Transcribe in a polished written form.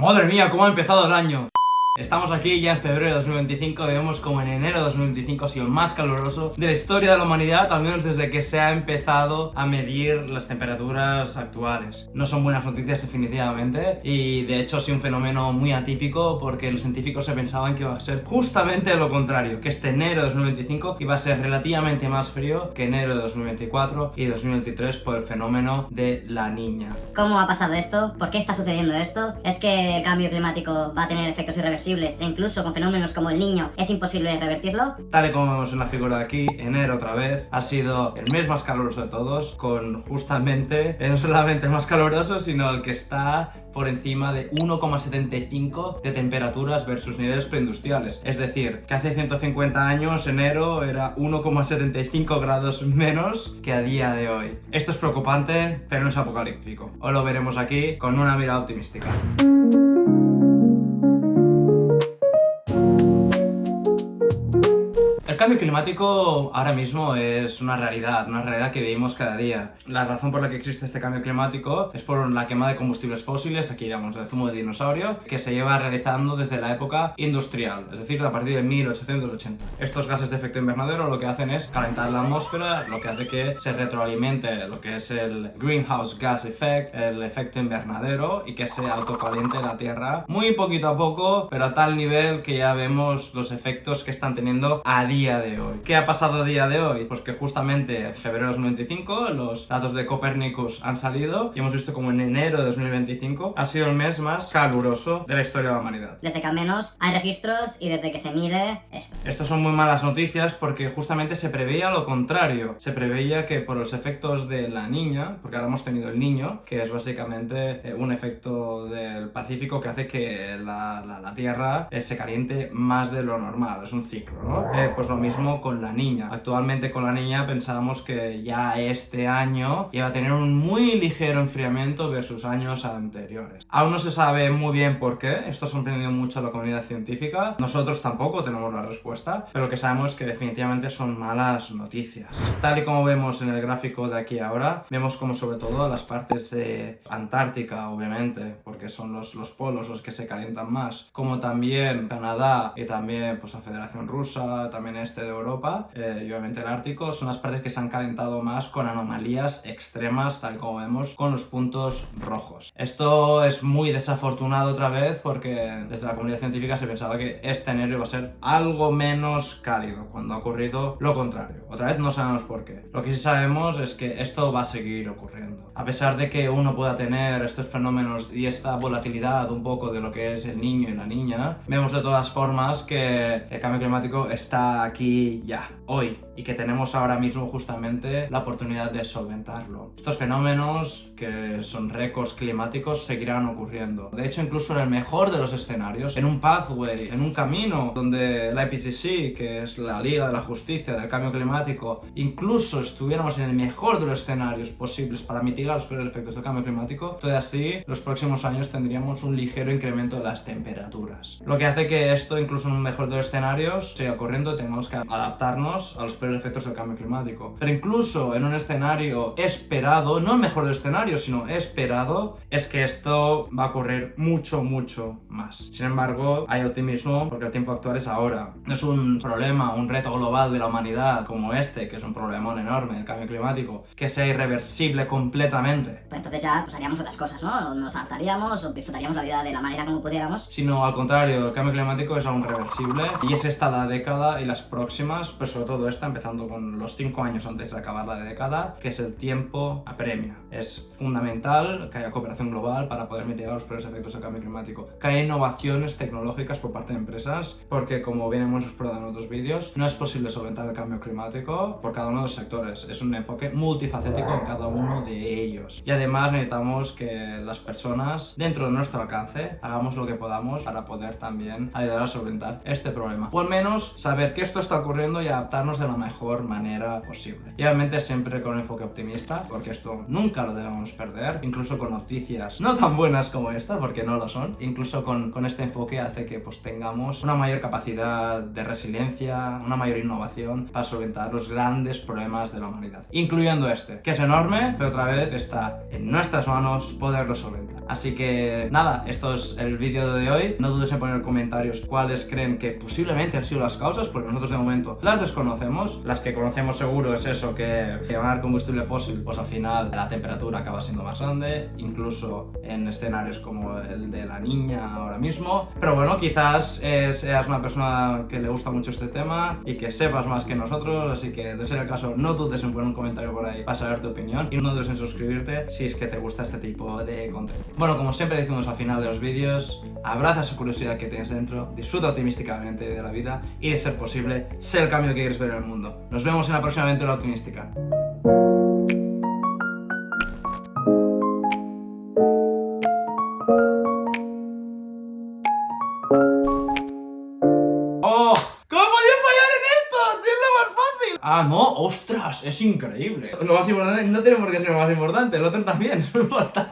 Madre mía, cómo ha empezado el año. Estamos aquí ya en febrero de 2025 y vemos como en enero de 2025 ha sido el más caluroso de la historia de la humanidad, al menos desde que se ha empezado a medir las temperaturas actuales. No son buenas noticias definitivamente y de hecho ha sido un fenómeno muy atípico porque los científicos se pensaban que iba a ser justamente lo contrario, que este enero de 2025 iba a ser relativamente más frío que enero de 2024 y 2023 por el fenómeno de la Niña. ¿Cómo ha pasado esto? ¿Por qué está sucediendo esto? ¿Es que el cambio climático va a tener efectos irreversibles e incluso con fenómenos como el Niño es imposible revertirlo? Tal y como vemos en la figura de aquí, enero otra vez ha sido el mes más caluroso de todos, con justamente, no solamente el más caluroso, sino el que está por encima de 1,75 de temperaturas versus niveles preindustriales. Es decir, que hace 150 años enero era 1,75 grados menos que a día de hoy. Esto es preocupante, pero no es apocalíptico. Hoy lo veremos aquí con una mirada optimística. El cambio climático ahora mismo es una realidad que vivimos cada día. La razón por la que existe este cambio climático es por la quema de combustibles fósiles, aquí iremos de zumo de dinosaurio, que se lleva realizando desde la época industrial, es decir, a partir de 1880. Estos gases de efecto invernadero lo que hacen es calentar la atmósfera, lo que hace que se retroalimente lo que es el Greenhouse Gas Effect, el efecto invernadero, y que se autocaliente la Tierra muy poquito a poco, pero a tal nivel que ya vemos los efectos que están teniendo a día de hoy. ¿Qué ha pasado a día de hoy? Pues que justamente en febrero de 2025 los datos de Copernicus han salido y hemos visto como en enero de 2025 ha sido el mes más caluroso de la historia de la humanidad. Desde que al menos hay registros y desde que se mide esto. Estos son muy malas noticias porque justamente se preveía lo contrario. Se preveía que por los efectos de la Niña, porque ahora hemos tenido el Niño, que es básicamente un efecto del Pacífico que hace que la Tierra se caliente más de lo normal, es un ciclo, ¿no? Pues lo mismo con la Niña. Actualmente con la Niña pensábamos que ya este año iba a tener un muy ligero enfriamiento versus años anteriores. Aún no se sabe muy bien por qué, esto ha sorprendido mucho a la comunidad científica, nosotros tampoco tenemos la respuesta, pero lo que sabemos es que definitivamente son malas noticias. Tal y como vemos en el gráfico de aquí ahora, vemos como sobre todo las partes de Antártica, obviamente, porque son los polos los que se calientan más, como también Canadá y también pues la Federación Rusa, también este de Europa y obviamente el Ártico, son las partes que se han calentado más con anomalías extremas, tal como vemos con los puntos rojos. Esto es muy desafortunado otra vez porque desde la comunidad científica se pensaba que este enero iba a ser algo menos cálido, cuando ha ocurrido lo contrario. Otra vez no sabemos por qué. Lo que sí sabemos es que esto va a seguir ocurriendo. A pesar de que uno pueda tener estos fenómenos y esta volatilidad un poco de lo que es el Niño y la Niña, vemos de todas formas que el cambio climático está aquí ya, hoy, y que tenemos ahora mismo justamente la oportunidad de solventarlo. Estos fenómenos, que son récords climáticos, seguirán ocurriendo. De hecho, incluso en el mejor de los escenarios, en un pathway, en un camino donde la IPCC, que es la Liga de la Justicia del Cambio Climático, incluso estuviéramos en el mejor de los escenarios posibles para mitigar los peores efectos del cambio climático, todavía así, los próximos años tendríamos un ligero incremento de las temperaturas. Lo que hace que esto, incluso en un mejor de los escenarios, siga ocurriendo, tengamos que adaptarnos a los peores efectos del cambio climático. Pero incluso en un escenario esperado, no el mejor de los escenarios, sino esperado, es que esto va a ocurrir mucho más. Sin embargo, hay optimismo porque el tiempo actual es ahora. No es un problema, un reto global de la humanidad como este, que es un problemón enorme, el cambio climático, que sea irreversible completamente. Pues entonces ya pues haríamos otras cosas, ¿no? Nos adaptaríamos o disfrutaríamos la vida de la manera como pudiéramos. Sino al contrario, el cambio climático es aún reversible y es esta la década y las próximas, pues sobre todo esta, empezando con los 5 años antes de acabar la década, que es el tiempo apremia. Es fundamental que haya cooperación global para poder mitigar los peores efectos del cambio climático, que haya innovaciones tecnológicas por parte de empresas, porque como bien hemos explorado en otros vídeos, no es posible solventar el cambio climático por cada uno de los sectores, es un enfoque multifacético en cada uno de ellos. Y además necesitamos que las personas, dentro de nuestro alcance, hagamos lo que podamos para poder también ayudar a solventar este problema, o al menos saber que esto está ocurriendo y adaptar adaptarnos de la mejor manera posible. Y obviamente siempre con un enfoque optimista, porque esto nunca lo debemos perder, incluso con noticias no tan buenas como esta, porque no lo son. Incluso con este enfoque hace que pues tengamos una mayor capacidad de resiliencia, una mayor innovación para solventar los grandes problemas de la humanidad, incluyendo este, que es enorme, pero otra vez está en nuestras manos poderlo solventar. Así que nada, esto es el vídeo de hoy. No dudes en poner en comentarios cuáles creen que posiblemente han sido las causas, porque nosotros de momento las desconocemos. Las que conocemos seguro es eso, que quemar combustible fósil, pues al final la temperatura acaba siendo más grande, incluso en escenarios como el de la niña ahora mismo. Pero bueno, quizás seas una persona que le gusta mucho este tema y que sepas más que nosotros, así que de ser el caso no dudes en poner un comentario por ahí para saber tu opinión y no dudes en suscribirte si es que te gusta este tipo de contenido. Bueno, como siempre decimos al final de los vídeos, abraza esa curiosidad que tienes dentro, disfruta optimísticamente de la vida y, de ser posible, sé el cambio que quieres ver en el mundo. Nos vemos en la próxima aventura optimística. ¡Oh! ¿Cómo podía fallar en esto? ¡Si es lo más fácil! Ah, no, ostras, es increíble. Lo más importante no tiene por qué ser lo más importante, el otro también es muy importante.